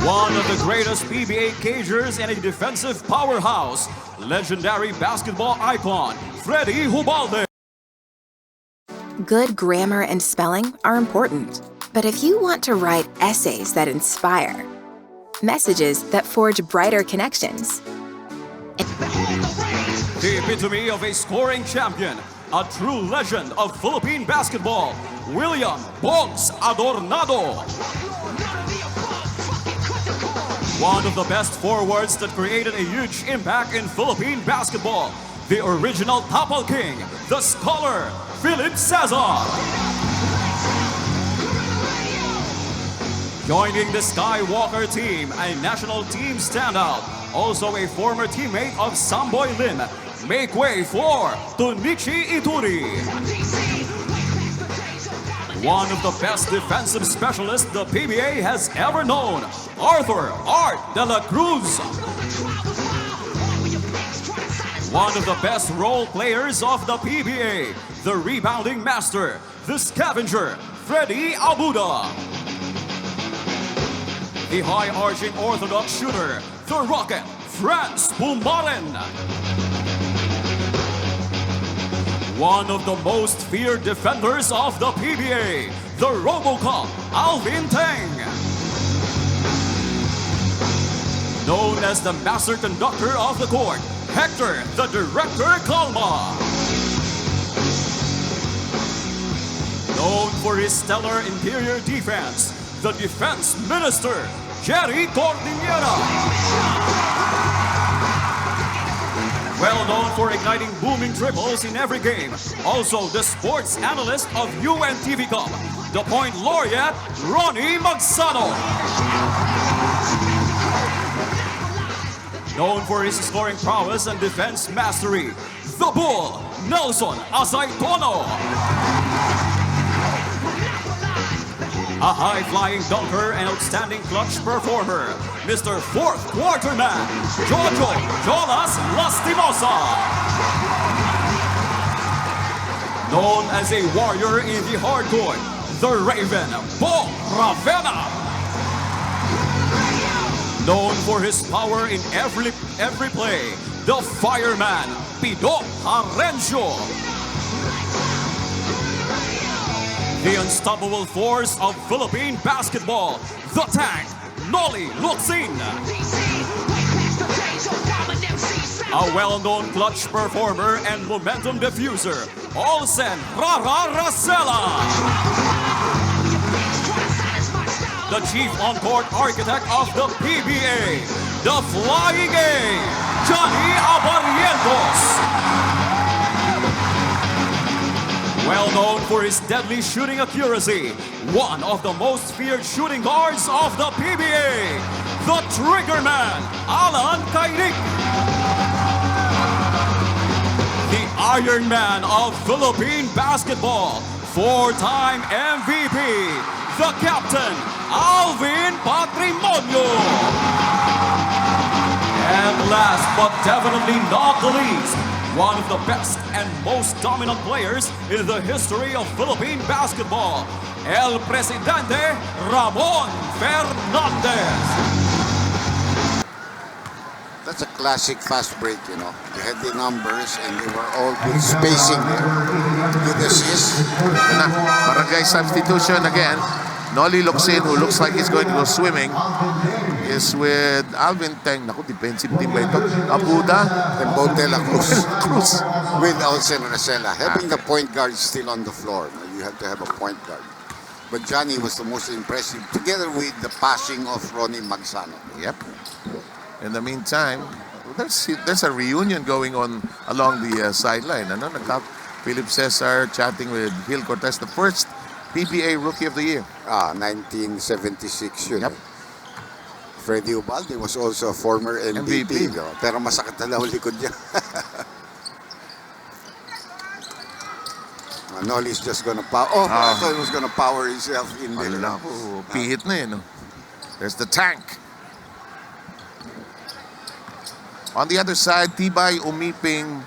One of the greatest PBA cagers and a defensive powerhouse, legendary basketball icon, Freddy Hubalde. Good grammar and spelling are important, but if you want to write essays that inspire, messages that forge brighter connections, the epitome of a scoring champion, a true legend of Philippine basketball, William Bongs Adornado. One of the best forwards that created a huge impact in Philippine basketball, the original Tapal King, the scholar, Philip Cesar. Joining the Skywalker team, a national team standout, also a former teammate of Samboy Lin. Make way for Tunichi Ituri. One of the best defensive specialists the PBA has ever known, Arthur Art de la Cruz. One of the best role players of the PBA, the rebounding master, the scavenger, Freddy Abuda. The high-arching orthodox shooter, the rocket, Franz Pumaren. One of the most feared defenders of the PBA, the RoboCop, Alvin Teng. Known as the master conductor of the court, Hector, the director Calma. Known for his stellar interior defense, the defense minister, Jerry Cordillera. Well known for igniting booming dribbles in every game. Also the sports analyst of UNTV Cup, the point laureate, Ronnie Magsano. Known for his scoring prowess and defense mastery, the Bull, Nelson Azaitono. A high-flying dunker and outstanding clutch performer, Mr. Fourth Quarter Man, Jojo Jolas Lastimosa. Known as a warrior in the hardcourt, the Raven, Bo Ravena. Known for his power in every play, the Fireman, Pido Harencio. The unstoppable force of Philippine basketball, the tank, Noli Locsin. A well-known clutch performer and momentum diffuser, Olsen Rara Racela. The chief on-court architect of the PBA, the Flying A, Johnny Abarientos. Well known for his deadly shooting accuracy, one of the most feared shooting guards of the PBA, the Trigger Man, Alan Kairik. The Iron Man of Philippine basketball, four-time MVP, the Captain, Alvin Patrimonio. And last but definitely not the least, one of the best and most dominant players in the history of Philippine basketball, El Presidente Ramon Fernandez. That's a classic fast break, you know. They had the numbers and they were all good spacing there. Good assist. Barangay substitution again. Noli Locsin, who looks like he's going to go swimming, is with Alvin Teng. Naku, defensive team ba ito? Abuda And Bontela Cruz. With Olsen Racela. Having the point guard still on the floor. You have to have a point guard. But Johnny was the most impressive, together with the passing of Ronnie Magsano. Yep. In the meantime, there's a reunion going on along the sideline. Ano? Philip Cesar chatting with Gil Cortez, the first PBA Rookie of the Year. 1976 yun. Yep. Freddie Ubalde was also a former MVP. No? Pero masakit na lang ang likod niya. Noli's just gonna power. I thought he was gonna power himself in there. Pihit na yun. No? There's the tank. On the other side, Tibay Umiping,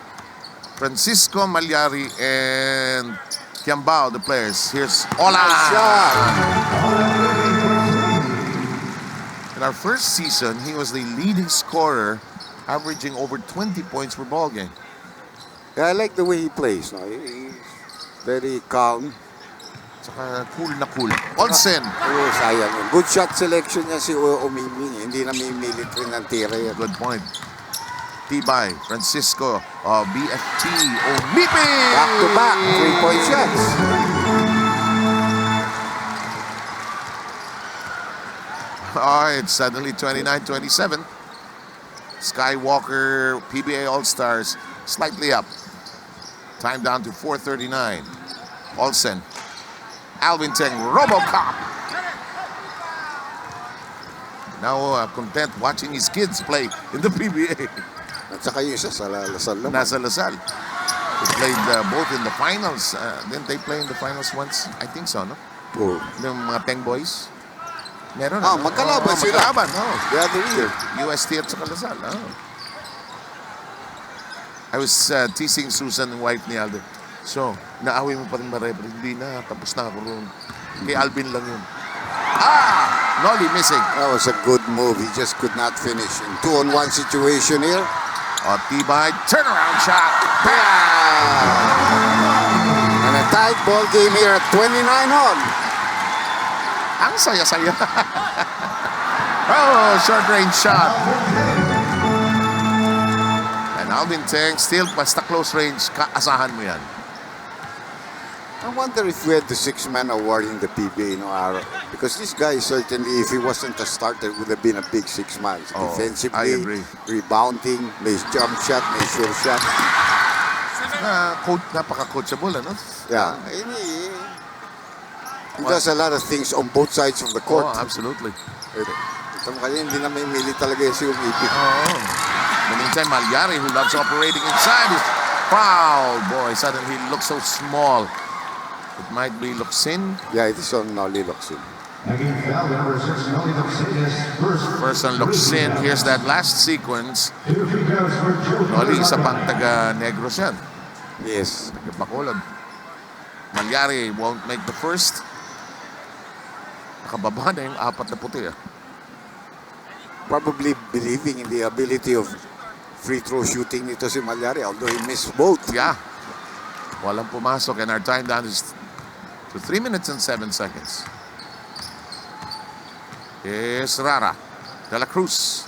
Francisco Malyari, and Kiambao, the players. Here's Ola. In our first season, he was the leading scorer, averaging over 20 points per ball game. Yeah, I like the way he plays. No? He's very calm. Saka cool na cool. Olsen. Sayang. Good shot selection niya si Umiping. Hindi na mimilit rin ng tira yan. Good point. Tibay, Francisco, BFT, Umiping! Back-to-back, 3-point shots. It's suddenly 29-27. Skywalker, PBA All-Stars, slightly up. Time down to 4:39. Olsen, Alvin Teng, Robocop. Now content watching his kids play in the PBA. At saka yung isa sa Lasal naman. Nasa Lasal. They played both in the finals. Didn't they play in the finals once? I think so, no? Oh. Yung mga Teng boys. Meron. Magkalaban sila. Magkalaban, The other year. UST at saka Lasal. I was teasing Susan, yung wife ni Alden. So, naaway mo pa rin ma-referee. Hindi na, tapos na ako roon. Kay Alvin lang yun. Noli missing. That was a good move. He just could not finish. In 2-on-1 situation here. Tibay, turnaround shot. Bam! And a tight ball game here at 29 on. Ang saya-saya. Short range shot. And Alvin Teng still basta close range, kaasahan mo yan. wonder if we had the six-man award in the PBA no araw. Because this guy certainly, if he wasn't a starter, would have been a big 6 months. Defensively, I agree. rebounding, may jump shot, may sure shot. Napaka-coachable, ano? Yeah. He does a lot of things on both sides of the court. Oh, absolutely. Ito mo kanya, hindi na may mili talaga yung si Umipit. Oh. The meantime, Malyari, who loves operating inside, is fouled. Boy, suddenly he looks so small. It might be Locsin. Yeah, it is on Noli Locsin. First on Locsin. Here's that last sequence. Noli, isa pang taga-Negros yan. Yes. Bacolod. Malyari won't make the first. Nakababa na yung 4 na puti. Probably believing in the ability of free throw shooting nito si Malyari, although he missed both. Yeah. Walang pumasok and our time down is to 3 minutes and 7 seconds. Here's Rara. De La Cruz.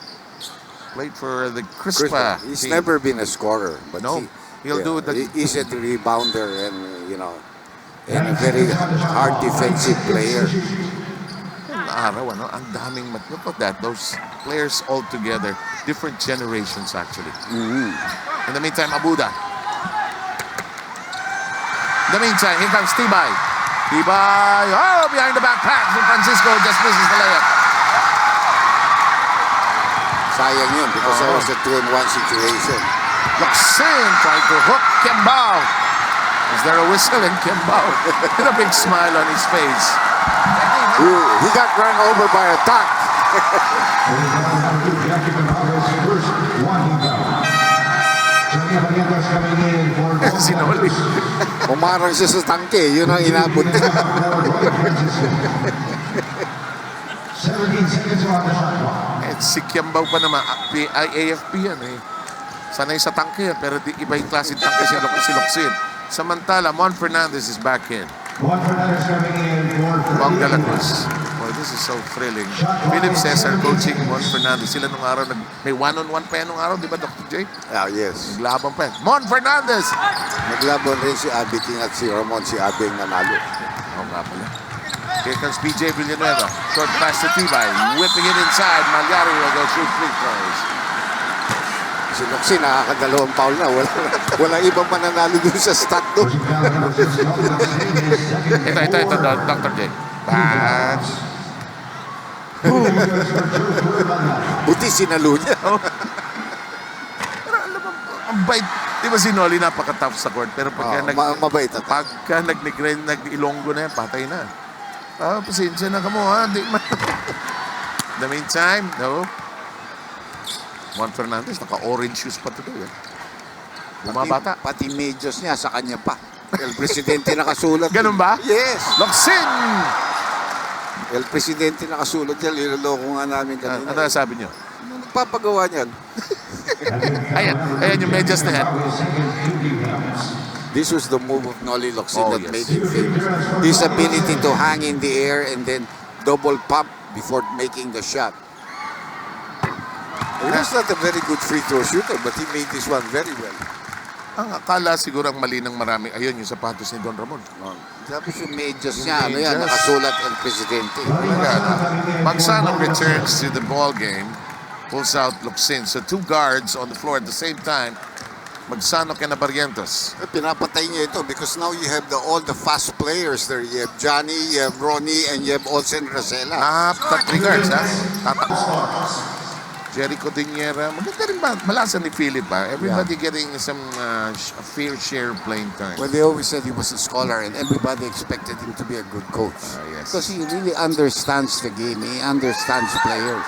Played for the Crispa. He's team. never been a scorer. But No. He'll do it. He's a rebounder and, and a very hard defensive player. Araw, ano? Ang daming look at that. Those players all together. Different generations, actually. In the meantime, Abuda. In the meantime, here comes Tibay. Tibay. Oh, behind the back pass. And Francisco just misses the layup. Sayang yun because that was a 2-on-1 situation. Locsin tried to hook Kembao. Is there a whistle in Kembao? With a big smile on his face. He got run over by a tank. Si Noli. Umarang siya sa tangke. Yun ang inabot. 17 seconds on the shot clock. Si Kembao pa naman. AFP yan eh. Sanay sa tangke yan. Pero iba yung klase tangke si Locsin. Samantala, Mon Fernandez is back in. Juan Fernandez coming in for Bong de la Cruz. Boy, this is so thrilling. Philip Cesar coaching Mon Fernandez. Sila nung araw, may one-on-one pa yan nung araw, di ba, Dr. J? Ah, yes. Naglaban pa yan. Mon Fernandez! Naglaban rin si Abiting at si Ramon, si Abing nanalo. Oo nga pala. Here comes PJ Villanueva. Short pass to Tibay. Whipping it inside. Malyari will go shoot free throws. Si Locsin, nakakadalawang foul na. Wala ibang mananalo dun sa stat doon. Ito, Dr. J. Bang! Buti sinalo niya. Pero alam mo, ang bait. Di ba si Noli napaka-tough sa court? Pero pagka, mabait at pagka nag-ilonggo na yan, patay na. Pasensya na ka mo, ha? The meantime, no. Juan Fernandez, naka-orange shoes pa today. Bumabata. Pati medyas niya sa kanya pa. El Presidente nakasulat. Ganun ba? Yes. Locsin! El Presidente nakasulat yan. Niloloko nga namin kanina. Ano sabi niyo? Nagpapagawa niyan. Ayan yung medyas na yan. This was the move of Noli Locsin that made him famous. His ability to hang in the air and then double pump before making the shot. He was not a very good free throw shooter, but he made this one very well. Ang akala siguro ang mali ng marami, ayun yung sapatos ni Don Ramon. Tapos yung medyas niya, ano yan, nakasulat El Presidente. Magsanok returns to the ball game, pulls out Locsin. So 2 guards on the floor at the same time. Magsanok and Barrientos. Pinapatay niya ito because now you have all the fast players there. You have Johnny, you have Ronnie, and you have Olsen Rosella. 3 guards, ha? Jericho Diniera. Maganda rin ba? Malasa ni Philip, ha? Everybody getting some fair share playing time. Well, they always said he was a scholar and everybody expected him to be a good coach. Yes. Because he really understands the game. He understands players.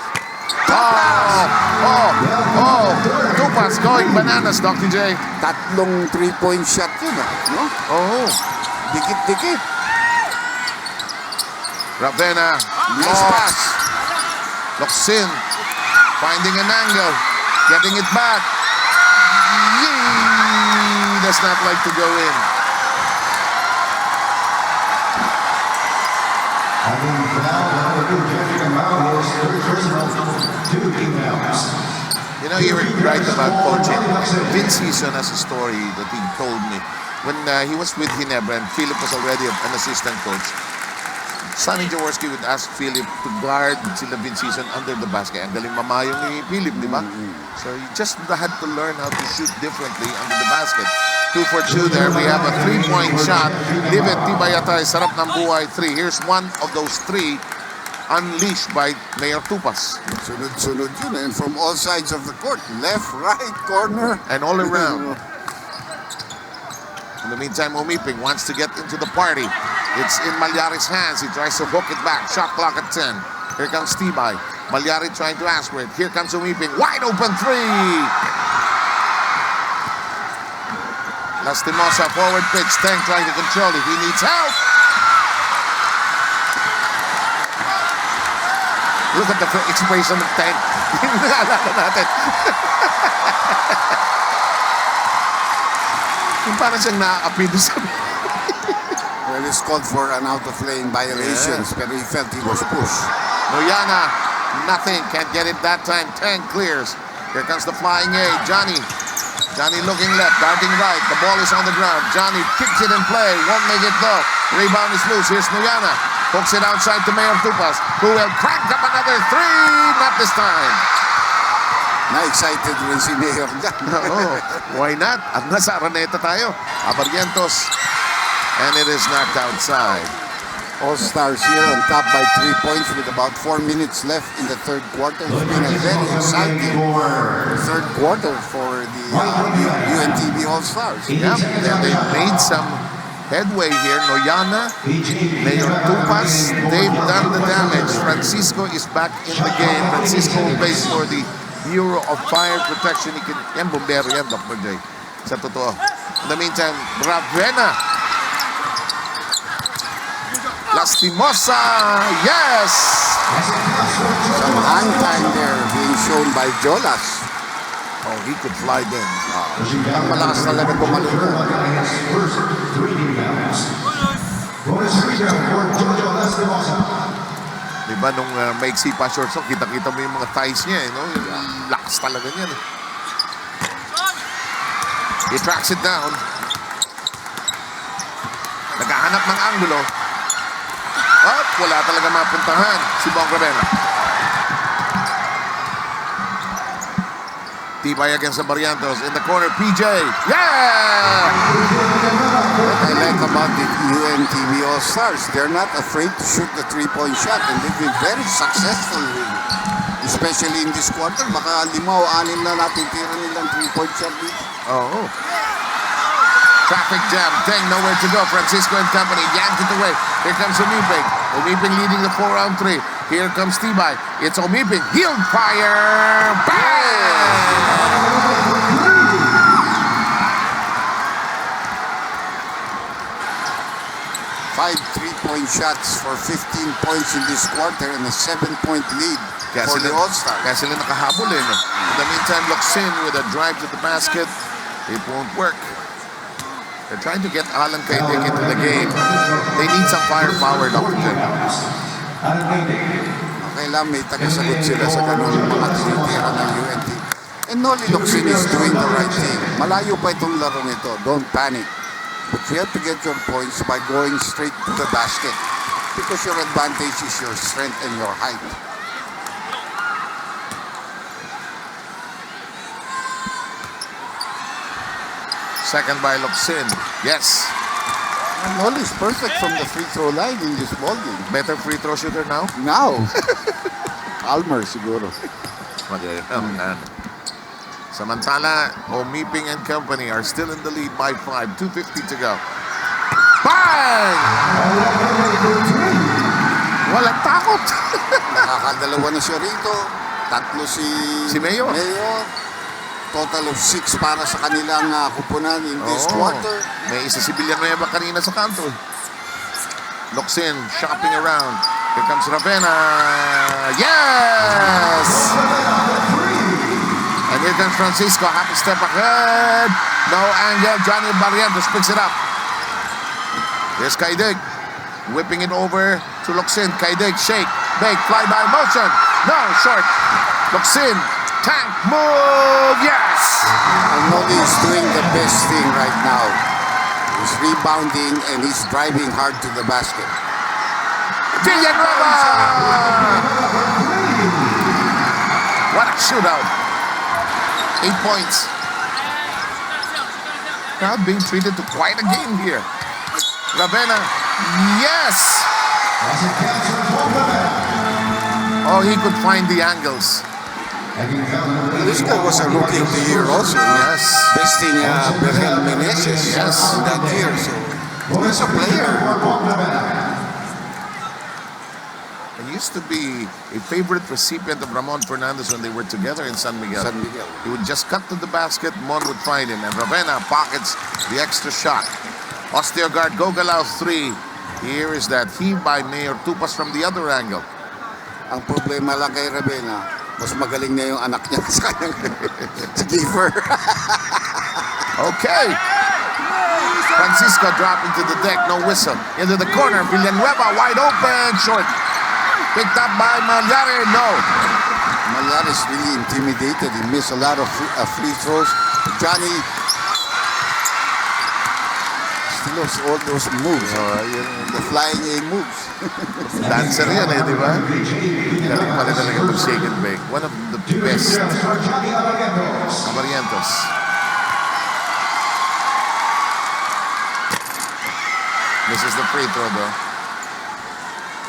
Tupas going bananas, Dr. J. 3 3-point shot yun, no? Dikit-dikit. Ravenna. Nice pass. Locsin. Finding an angle. Getting it back. Yee! Does not like to go in. You know, you were right about coaching. Vince Season has a story that he told me. when he was with Ginebra and Philip was already an assistant coach, Sonny Jaworski would ask Philip to guard sila Vincison under the basket. Ang galing mamayong ni Philip, di ba? So you just had to learn how to shoot differently under the basket. 2 for 2 there. We have a 3-point shot. Livet Tibayatay, sarap ng buhay, 3. Here's one of those 3 unleashed by Mayor Tupas. Sunod-sunod yun. And from all sides of the court. Left, right, corner. And all around. In the meantime, Omiping wants to get into the party. It's in Malyari's hands. He tries to hook it back. Shot clock at 10. Here comes Tibay. Malyari trying to ask for it. Here comes Omiping. Wide open 3. Lastimosa, forward pitch. Tank trying to control it. He needs help. Look at the expression of Tank. Naalala natin. Yung parang siyang naaapi doon sa... Well, it's called for an out-of-lane violations, but he felt he was pushed. Noyana, nothing. Can't get it that time. Tank clears. Here comes the flying A. Johnny looking left, darting right. The ball is on the ground. Johnny kicks it in play. Won't make it though. Rebound is loose. Here's Noyana. Hooks it outside to Mayor Tupas, who will crank up another 3. Not this time. Na-excited rin si Mayor. Oh, why not? At nasa Araneta tayo. Abarrientos. And it is knocked outside. All-Stars here on top by 3 points with about 4 minutes left in the third quarter. It's been a very exciting third quarter for the UNTV All-Stars. Yep, and they made some headway here. Noyana, Mayor Tupas, they've done the damage. Francisco is back in the game. Francisco plays for the Bureau of Fire Protection. Yan, bombero yan, Dr. J. Sa totoo. In the meantime, Ravena. Lastimosa, yes! Some hang time there being shown by Jolas. Oh, he could fly then. Ang malakas talaga bumalunod. Diba nung maiksi pa short song, kita-kita mo yung mga thighs niya, no? Yung lakas talaga niyan. He tracks it down. Naghahanap ng anggulo. At wala talaga mapuntahan si Bong Ravena. Tibay against the Barrientos. In the corner, PJ. Yeah! What I like about the UNTV All-Stars, they're not afraid to shoot the 3-point shot, and they've been very successful with it. Especially in this quarter, baka 5 o 6 na natin tira nilang 3-point shot dito. Oh. Traffic jam. Dang, nowhere to go. Francisco and company yanked it away. Here comes Omiping. Omiping leading the 4-round 3. Here comes Tibay. It's Omiping. He'll fire. Bang! 5 3-point shots for 15 points in this quarter and a 7-point lead for the All-Stars. Kaya sila nakahabol eh. No? In the meantime, Locsin with a drive to the basket. It won't work. They're trying to get Alan Kaidik into the game. They need some firepower, Dr. J. Kailangan may tagasagot sila sa ganun mga tinitira ng UNT. And Noli Locsin is doing the right thing. Malayo pa itong larong ito. Don't panic. But you have to get your points by going straight to the basket. Because your advantage is your strength and your height. Second by Locsin. Yes. Noli is perfect from the free throw line in this ballgame. Better free throw shooter now? Now. Almer siguro. Samantala, Omiping and company are still in the lead by 5. 2:50 to go. Bang! Walang takot. Nakakadalawa na siya rito. Tatlo si Mayor. Total of 6 para sa kanilang kupunan in this quarter. May isa si Villanueva kanina sa kanto. Locsin shopping around. Here comes Ravena. Yes! And here comes Francisco. Happy step ahead. No angle. Johnny Barrientos picks it up. Here's Kaidig. Whipping it over to Locsin. Kaidig, shake, bake, fly by motion. No, short. Locsin. Tank move, yes! And Noli is doing the best thing right now. He's rebounding and he's driving hard to the basket. Ginebra! What a shootout. 8 points. Crowd being treated to quite a game here. Ravenna, yes! Oh, he could find the angles. This guy was a rookie of the year also. Yes. Besting Berhel Meneses in that year. So he's a player. He used to be a favorite recipient of Ramon Fernandez when they were together in San Miguel. San Miguel. He would just cut to the basket, Mon would find him, and Ravenna pockets the extra shot. Osteogard Gogalao 3. Here is that heave by Mayor Tupas from the other angle. Ang problema lang kay Ravenna, mas magaling na yung anak niya sa kanyang si Giver. Okay. Francisco dropped into the deck, no whistle. Into the corner, Villanueva wide open, short. Picked up by Malyari, no. Malyari is really intimidated. He missed a lot of free throws. Johnny still has all those moves. The flying A moves. Dancer yan eh, di ba? Galing pala talaga pag shake and bake. One of the best. Abarientos. This is the free throw though.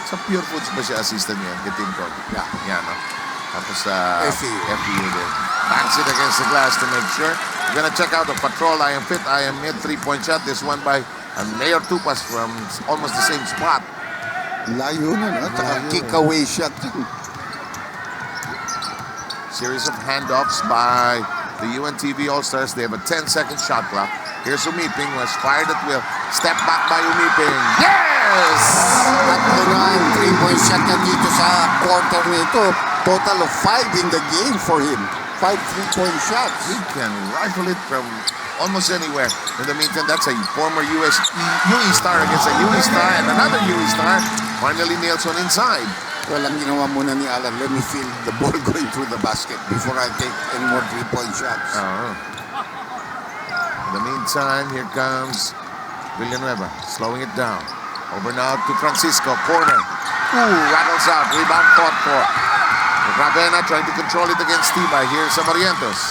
Sa Pure Foods ba siya assistant niya? Team coach. Yeah. Yeah, no? Tapos sa FEU din. Banks it against the glass to make sure. We're gonna check out the patrol. I am fit. I am mid 3-point shot. This one by Mayor Tupas from almost the same spot. Layo na, no? Tsaka kick away shot. Series of handoffs by the UNTV All-Stars. They have a 10-second shot clock. Here's Umiping, was fired at will. Step back by Umiping. Yes! Tatlo na ang 3-point shot niya dito sa quarter nito. Total of 5 in the game for him. 5 3-point shots. He can rifle it from almost anywhere. In the meantime, that's a former UE star against a UE star and another UE star. Finally, Nelson inside. Well, ang ginawa muna ni Alan, let me feel the ball going through the basket before I take any more 3-point shots. In the meantime, here comes Villanueva, slowing it down. Over now to Francisco, corner. Rattles out, rebound fought for. Ravenna trying to control it against Tibay. Here's Amarientos.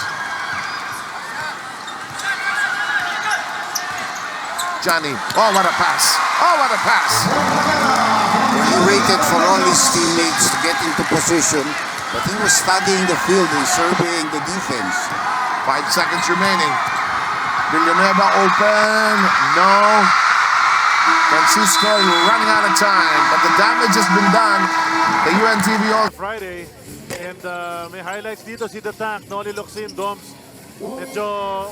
Johnny, oh what a pass. Oh what a pass. He waited for all his teammates to get into position, but he was studying the field and surveying the defense. 5 seconds remaining. Villanueva open, no. Francisco running out of time, but the damage has been done. The UNTV All Friday, and may highlights dito si thetank, Noli Locsin, Doms. Medyo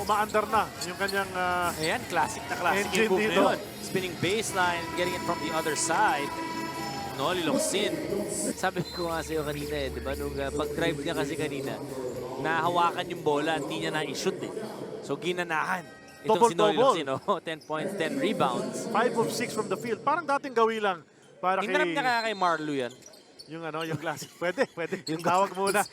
umaandar na yung kanyang ayan, classic na classic engine yung move dito. na yun. Spinning baseline, getting it from the other side. Noli Locsin. Sabi ko nga sa'yo kanina eh, di ba? Nung pag-drive niya kasi kanina, nahawakan yung bola, hindi niya na-i-shoot eh. So ginanahan. Itong si Noli Locsin, 10 points, 10 rebounds. 5 of 6 from the field. Parang dating gawi lang. Para Hinarap niya kaya kay Marlo yan. Yung yung classic. Pwede. Yung tawag muna.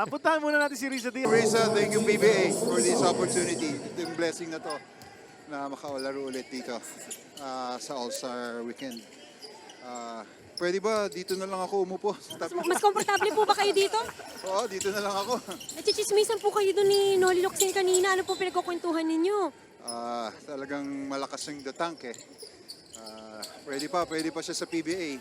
Puntahan muna natin si Riza Diaz. Riza, thank you PBA for this opportunity. Ito yung blessing na to na makaularo ulit dito sa All-Star Weekend. Pwede ba dito na lang ako umupo? Mas komportable po ba kayo dito? Oo, dito na lang ako. Nachichismisan po kayo doon ni Noli Locsin kanina. Ano po pinagkukwentuhan ninyo? Talagang malakas yung thetank eh. Pwede pa siya sa PBA.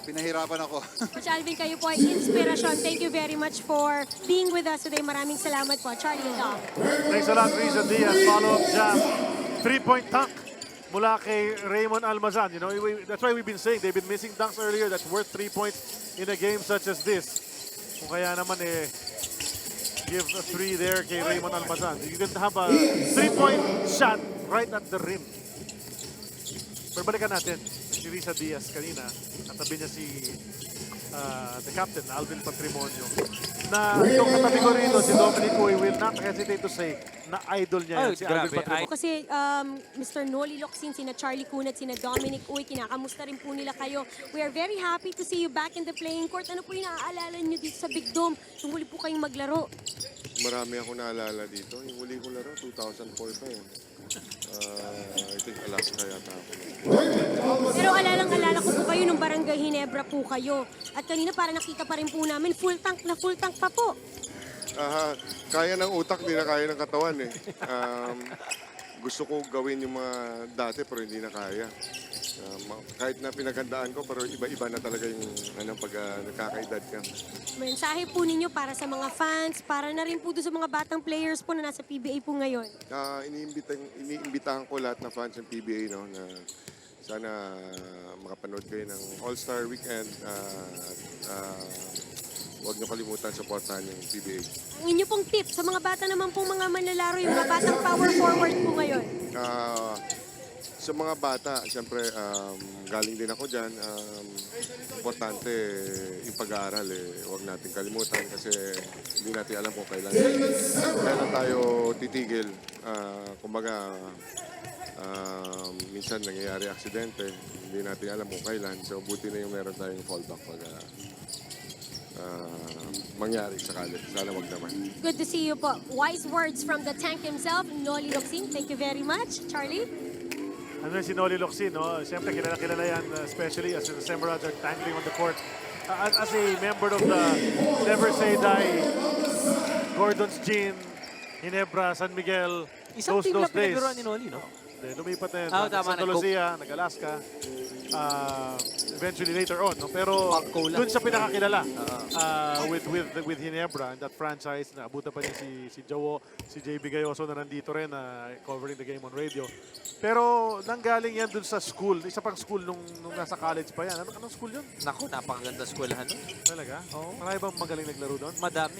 Pinahirapan ako. Coach Alvin, kayo po ay inspirasyon. Thank you very much for being with us today. Maraming salamat po. Charlie and Doc. Thanks a lot, Riza Diaz. Follow-up jam. 3-point dunk mula kay Raymond Almazan. You know, that's why we've been saying they've been missing dunks earlier that's worth 3 points in a game such as this. Kung kaya naman give a 3 there kay Raymond Almazan. You can have a 3-point shot right at the rim. Pero balikan natin si Riza Diaz kanina. Katabi niya si the captain, Alvin Patrimonio. Na yung katabi ko rito, si Dominic Uy will not hesitate to say na idol niya si Alvin Patrimonio. Kasi Mr. Noli Locsin, sina Charlie Cunat, sina Dominic Uy, kinakamusta rin po nila kayo. We are very happy to see you back in the playing court. Ano po yung naaalala niyo dito sa Big Dome? Yung huli po kayong maglaro. Marami ako naalala dito. Yung huli ko laro, 2004 pa yun. I think Alaska yata ako. Pero alalang-alala ko po kayo nung barangay Ginebra po kayo. At kanina para nakita pa rin po namin, full tank na full tank pa po. Kaya ng utak, di na kaya ng katawan eh. Gusto ko gawin yung mga dati pero hindi na kaya. Kahit na pinagandaan ko pero iba-iba na talaga yung pag nagkakaedad ka. Mensahe po ninyo para sa mga fans, para na rin po doon sa mga batang players po na nasa PBA po ngayon. Iniimbitahan ko lahat na fans ng PBA no, na sana makapanood kayo ng All-Star Weekend. Huwag niyo kalimutan supportahan yung PBA. Ang inyo pong tip sa mga bata naman po mga manlalaro, yung mga batang power forward po ngayon. Sa mga bata, siyempre galing din ako dyan. Importante yung pag-aaral. Huwag natin kalimutan kasi hindi natin alam kung kailan tayo titigil. Kumbaga, minsan nangyayari aksidente. Hindi natin alam kung kailan. So buti na yung meron tayong fallback pag mangyari sakali. Sana wag naman. Good to see you po. Wise words from the tank himself, Noli Locsin. Thank you very much. Charlie? Ano si Noli Locsin, no? Siyempre, kilala yan, especially as the Sembrats are tangling on the court. As a member of the Never Say Die, Gordon's Gin, Ginebra, San Miguel, Isang team lang days. pinabiruan ni Noli, no? Lumipat na yan. Tama, Santa Lucia, nag-Alaska. Eventually later on, no? Pero dun sa pinakakilala with Ginebra and that franchise, naabutan pa niya si Jowo, si JB Gayoso na nandito rin covering the game on radio. Pero nanggaling yan dun sa school, isa pang school nung nasa college pa yan. Anong school yun? Naku, napakaganda eskwelahan nun. Talaga? Oo. Marami bang magaling naglaro doon? Madami.